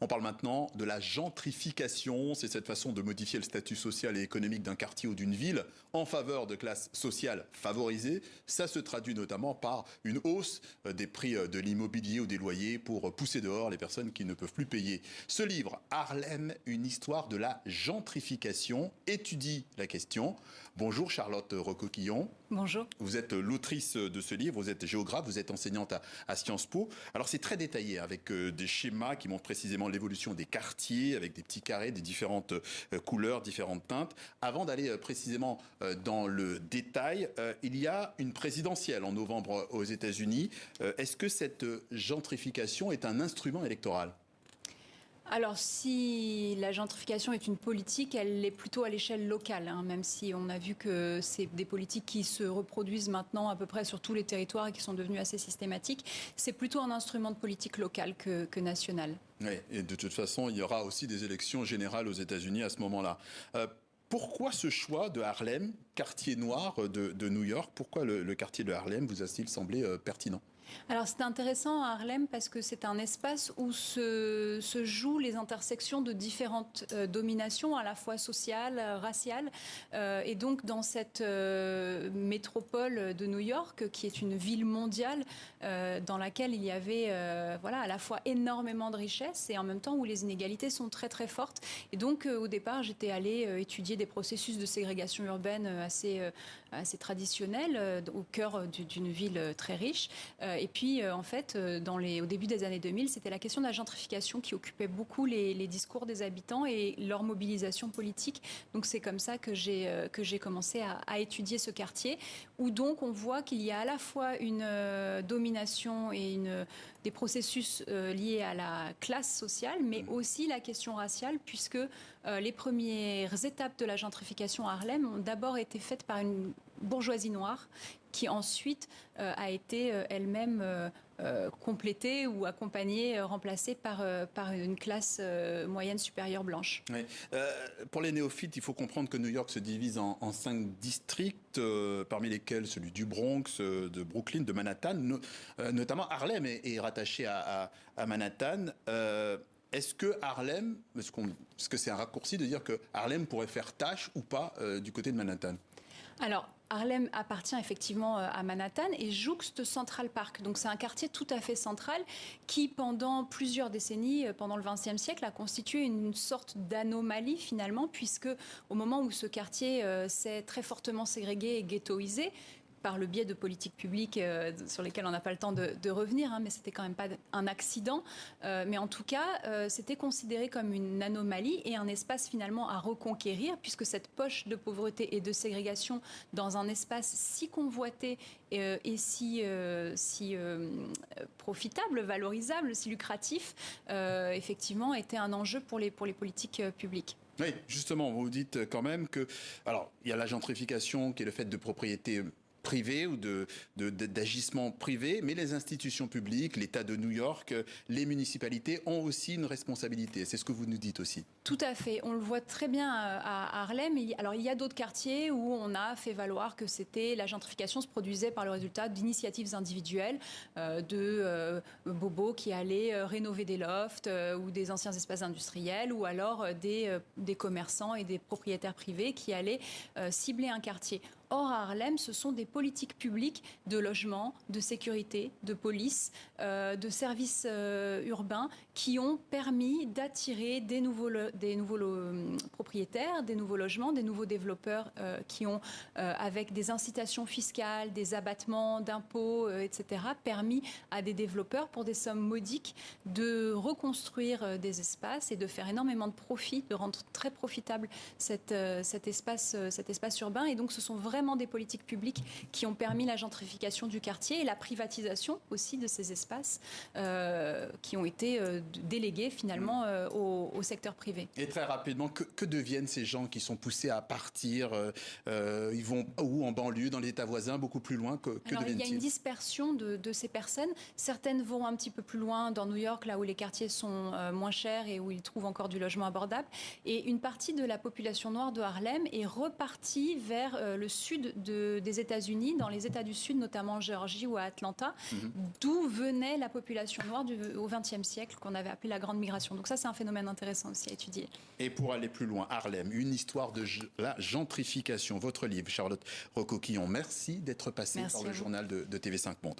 On parle maintenant de la gentrification. C'est cette façon de modifier le statut social et économique d'un quartier ou d'une ville en faveur de classes sociales favorisées. Ça se traduit notamment par une hausse des prix de l'immobilier ou des loyers pour pousser dehors les personnes qui ne peuvent plus payer. Ce livre, Harlem, une histoire de la gentrification, étudie la question. Bonjour Charlotte Recoquillon. Bonjour. Vous êtes l'autrice de ce livre, vous êtes géographe, vous êtes enseignante à Sciences Po. Alors c'est très détaillé avec des schémas qui montrent précisément l'évolution des quartiers, avec des petits carrés, des différentes couleurs, différentes teintes. Avant d'aller précisément dans le détail, il y a une présidentielle en novembre aux États-Unis. Est-ce que cette gentrification est un instrument électoral ? Alors, si la gentrification est une politique, elle est plutôt à l'échelle locale, même si on a vu que c'est des politiques qui se reproduisent maintenant à peu près sur tous les territoires et qui sont devenues assez systématiques. C'est plutôt un instrument de politique locale que national. Oui, et de toute façon, il y aura aussi des élections générales aux États-Unis à ce moment-là. Pourquoi ce choix de Harlem, quartier noir de New York? Pourquoi le quartier de Harlem vous a-t-il semblé pertinent? Alors c'est intéressant à Harlem parce que c'est un espace où se jouent les intersections de différentes dominations, à la fois sociales, raciales. Et donc dans cette métropole de New York, qui est une ville mondiale, dans laquelle il y avait à la fois énormément de richesses et en même temps où les inégalités sont très très fortes. Et donc au départ, j'étais allée étudier des processus de ségrégation urbaine assez traditionnels au cœur d'une ville très riche. Et puis, en fait, au début des années 2000, c'était la question de la gentrification qui occupait beaucoup les discours des habitants et leur mobilisation politique. Donc, c'est comme ça que j'ai commencé à étudier ce quartier, où donc on voit qu'il y a à la fois une domination et des processus liés à la classe sociale, mais aussi la question raciale, puisque les premières étapes de la gentrification à Harlem ont d'abord été faites par une bourgeoisie noire qui ensuite a été elle-même complétée ou accompagnée, remplacée par une classe moyenne supérieure blanche. Oui. Pour les néophytes, il faut comprendre que New York se divise en 5 districts, parmi lesquels celui du Bronx, de Brooklyn, de Manhattan. Notamment Harlem est rattaché à Manhattan. Est-ce que Harlem, est-ce que c'est un raccourci de dire que Harlem pourrait faire tâche ou pas du côté de Manhattan ? Alors, Harlem appartient effectivement à Manhattan et jouxte Central Park. Donc c'est un quartier tout à fait central qui, pendant plusieurs décennies, pendant le XXe siècle, a constitué une sorte d'anomalie finalement, puisque au moment où ce quartier s'est très fortement ségrégué et ghettoisé, par le biais de politiques publiques sur lesquelles on n'a pas le temps de revenir, mais c'était quand même pas un accident. Mais en tout cas, c'était considéré comme une anomalie et un espace finalement à reconquérir, puisque cette poche de pauvreté et de ségrégation dans un espace si convoité et si profitable, valorisable, si lucratif, effectivement, était un enjeu pour les politiques publiques. Oui, justement, vous dites quand même que... Alors, il y a la gentrification qui est le fait de propriété privés ou d'agissements privés, mais les institutions publiques, l'État de New York, les municipalités ont aussi une responsabilité. C'est ce que vous nous dites aussi. Tout à fait. On le voit très bien à Harlem. Alors, il y a d'autres quartiers où on a fait valoir que la gentrification se produisait par le résultat d'initiatives individuelles, de bobos qui allaient rénover des lofts ou des anciens espaces industriels, ou alors des commerçants et des propriétaires privés qui allaient cibler un quartier. Or, à Harlem, ce sont des politiques publiques de logement, de sécurité, de police, de services urbains qui ont permis d'attirer des nouveaux propriétaires, des nouveaux logements, des nouveaux développeurs qui ont, avec des incitations fiscales, des abattements d'impôts, etc., permis à des développeurs, pour des sommes modiques, de reconstruire des espaces et de faire énormément de profit, de rendre très profitable cet espace urbain. Et donc, ce sont vraiment des politiques publiques qui ont permis la gentrification du quartier et la privatisation aussi de ces espaces qui ont été délégués finalement au secteur privé. Et très rapidement, que deviennent ces gens qui sont poussés à partir ils vont où en banlieue, dans l'État voisin, beaucoup plus loin? Que deviennent-ils? Il y a une dispersion de ces personnes. Certaines vont un petit peu plus loin dans New York, là où les quartiers sont moins chers et où ils trouvent encore du logement abordable. Et une partie de la population noire de Harlem est repartie vers le sud sud des États-Unis, dans les États du Sud, notamment en Géorgie ou à Atlanta, d'où venait la population noire au XXe siècle, qu'on avait appelé la Grande Migration. Donc ça, c'est un phénomène intéressant aussi à étudier. Et pour aller plus loin, Harlem, une histoire de la gentrification. Votre livre, Charlotte Recoquillon. Merci d'être passée par le journal de TV5 Monde.